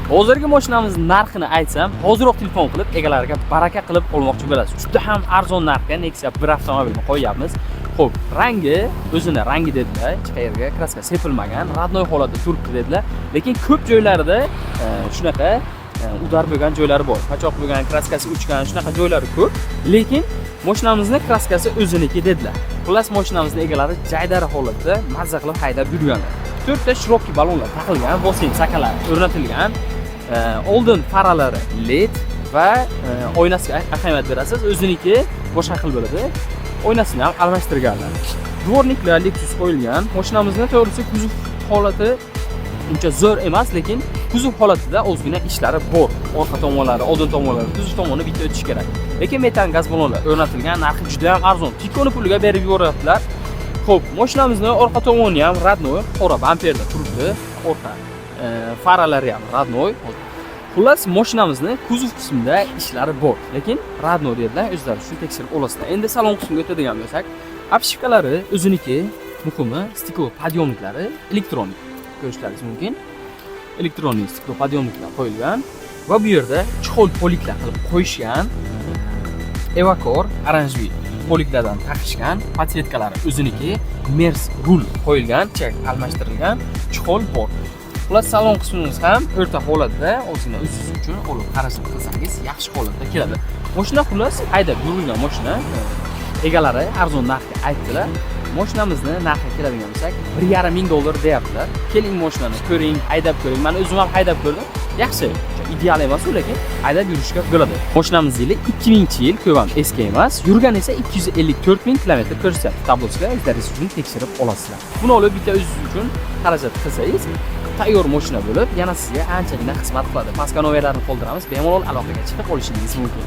Hozirgi mashinamizning narxini aytsam, hoziroq telefon qilib egalariga baraka qilib olmoqchi bo'lasiz. Juda ham arzon narxga Nexia 1 avtomobilni qo'yapmiz. Xo'p, rangi o'zini rangi dedilar, hech qayerga kraska sepilmagan, radnoy holatda turibdi dedilar. Lekin ko'p joylarida shunaqa udar bo'lgan joylari bor. Pachoq bo'lgan, kraskasi uchgan, shunaqa joylari ko'p. Lekin mashinamizning kraskasi o'ziniki dedilar. Xullas mashinamizning egalari jaydari holatda mazza qilib haydab yurganlar. 4 ta shirokki balonlar taqilgan, bosin sakalar o'rnatilgan. Oldin faralari LED va oynasiga ahamiyat berasiz. O'ziniki boshqa xil bo'ladi. Oynasini ham almashtirganlar. Dvorniklar Lexus qo'yilgan. Mashinamizning to'g'risi kuzov holati uncha zo'r emas, lekin kuzov holatida ozgina ishlari bor. Orqa tomonlari, oldin tomonlari, kuzov tomoni bitta o'tish kerak. Lekin metan gaz balonlar o'rnatilgan, narxi juda ham arzon. Tikoni puliga berib yuboryaptilar. Xo'p, mashinamizning orqa tomoni ham radnoy, qora bamperda turibdi. Orqa faralari ham radnoy. Xullas, mashinamizning kuzov qismida ishlari bor, lekin radnoy dedilar, o'zlari shuni tekshirib olasizlar. Endi salon qismiga o'tadigan bo'lsak, obshivkalari o'ziniki, muhimi stiklo podyomniklari elektronik ko'rishlaringiz mumkin. Elektronik stiklo podyomniklar qo'yilgan va bu yerda chexol poliklar qilib qo'yishgan. Evakor oranjviy poliklardan taqishgan, patetkalari o'ziniki, Mers rul qo'yilgan, chek almashtirilgan, chexol bor. Xullas, salon qismimiz ham o'rta holatda, o'zini o'ziz uchun olib qarashni qilsangiz yaxshi holatda keladi. Mashina xullas haydab yurilgan mashina. Egalari arzon narxga aytdilar. Mashinamizni narxiga keladigan bo'lsak, $1,500 deyaptilar. Keling mashinani ko'ring, haydab ko'ring. Men o'zim ham haydab ko'rdim. Yaxshi, ideal emas, lekin haydab yurishga bo'ladi. Mashinamiz yili 2000-yil, ko'p ham eski emas. Yurgani esa 254,000 kilometr ko'rsatyapti. Tablosiga o'zlaringiz uchun tekshirib olasizlar. Buni olib bitta o'zingiz uchun xarajat qilsangiz, tayyor mashina bo'lib, yana sizga anchagina xizmat qiladi. Pastga nomerlarni qoldiramiz, bemalol aloqaga chiqib olishingiz mumkin.